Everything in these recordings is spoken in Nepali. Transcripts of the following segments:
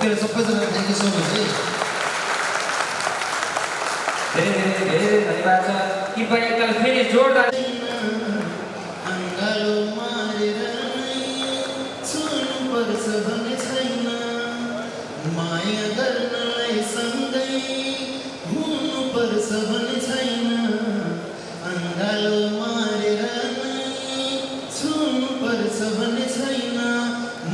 ओके सबैजना थ्याङ्क यू सो मच है धेरै धेरै धेरै धन्यवाद छ कृपया एकताल फेरि जोरदार अङ्गालो मारेर नै छोड्नुपर्छ भन्ने छैन माया गर्नलाई सँगै हुनुपर्छ भन्ने छैन अङ्गालो मारेर नै छोड्नुपर्छ भन्ने छैन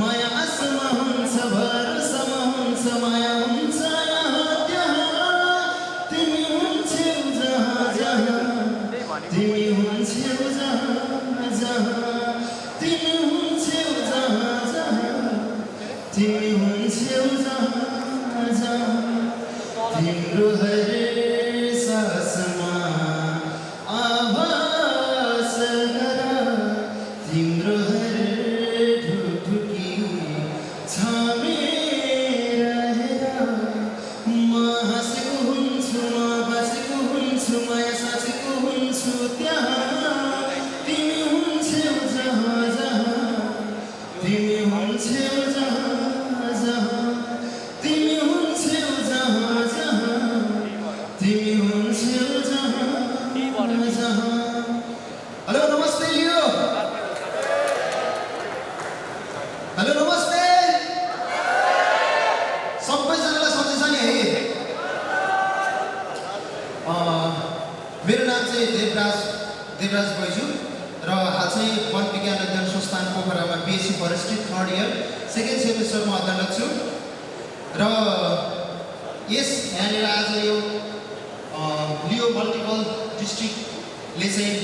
माया आसमा हुन्छ भरोसामा हुन्छ माया हुन्छ यहाँ त्यहाँ तिमी हुन्छौ जहाँ जहाँ तिमी हुन्छौ जहाँ जहाँ तिमी हुन्छौ जहाँ जहाँ तिमी हुन्छौ जहाँ जहाँ तिम्रो हरेक सासमा आभास गर तिम्रो हरेक ढुकढुकी छामेर हेर म हाँसेको हुन्छु म बाँचेको हुन्छु माया साँचेको हुन्छु त्यहाँ तिमी हुन्छौ जहाँ जहाँ तिमी हुन्छौ जहाँ जहाँ तिमी हुन्छौ जहाँ जहाँ तिमी हुन्छौ जहाँ जहाँ हेलो नमस्ते लियो हेलो नमस्ते सबैजनालाई सम्झिन्छ नि है मेरो नाम चाहिँ देवराज बैजू र हाल चाहिँ वन विज्ञान अध्ययन संस्थान पोखरामा BSc forestry 3rd year 2nd सेमेस्टरमा अध्ययनरत छु र यहाँनिर आज यो लियो मल्टिपल डिस्ट्रिक्टले चाहिँ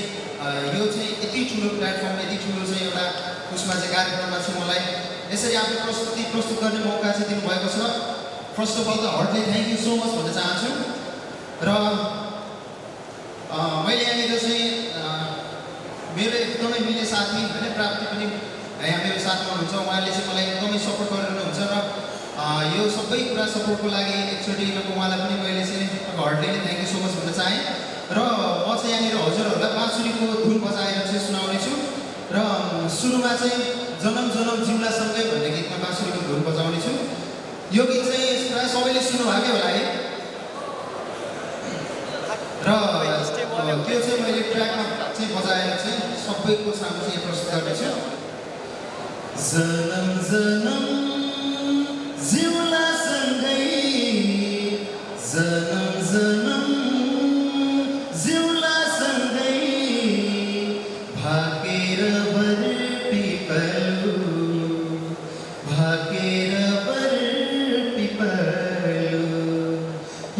यो चाहिँ यति ठुलो प्लेटफर्म यति ठुलो चाहिँ एउटा उसमा चाहिँ कार्यक्रममा चाहिँ मलाई यसरी आफ्नो प्रस्तुत गर्ने मौका चाहिँ दिनुभएको छ फर्स्ट अफ अल त heartly thank you so much भन्न चाहन्छु र मैले यहाँनिर चाहिँ मेरो एकदमै मिल्ने साथी होइन प्राप्ति पनि यहाँ मेरो साथमा हुनुहुन्छ उहाँले चाहिँ मलाई एकदमै सपोर्ट गरिरहनुहुन्छ र यो सबै कुरा सपोर्टको लागि एकचोटि उहाँलाई पनि मैले चाहिँ हार्टली नै थ्याङ्क यू सो मच भन्न चाहेँ र म चाहिँ यहाँनिर हजुरहरूलाई बाँसुरीको धुन बजाएर चाहिँ सुनाउने छु र सुरुमा चाहिँ जनम जनम जिउलासँगै भन्ने गीतमा बाँसुरीको धुन बजाउने छु यो गीत चाहिँ प्रायः सबैले सुन्नुभएकै होला है र त्यो चाहिँ मैले ट्र्याकमा चाहिँ बजाएर चाहिँ सबैको सामु चाहिँ प्रस्तुत गर्नेछु जनम जनम जिउलासँगै जनम जनम जिउलासँगै भाकेर बर पिपलु भाकेर बर पिपलु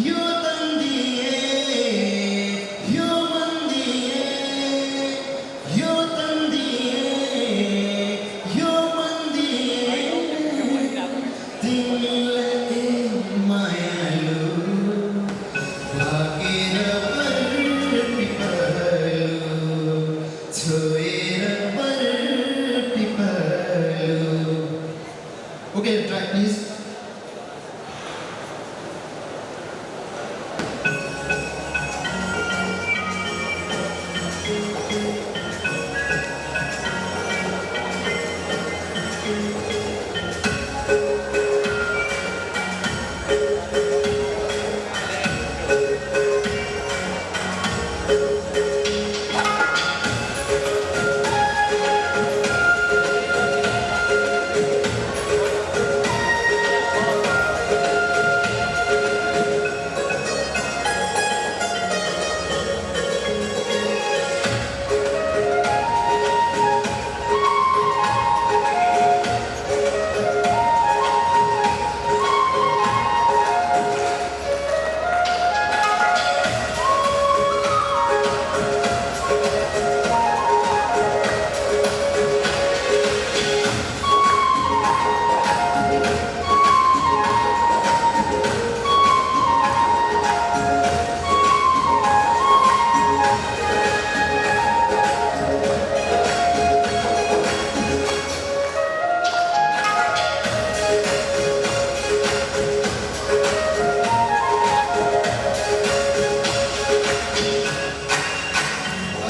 यो तन्दिए यो मन्दिए यो तन्दिए यो मन्दिए तिमीलाई मायालु भागेर बर पिपलु छोएर बर पिपलु ओके ट्र्याक प्लिज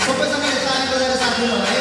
सबैजनाले ताली बजाएर साथ दिनु होला है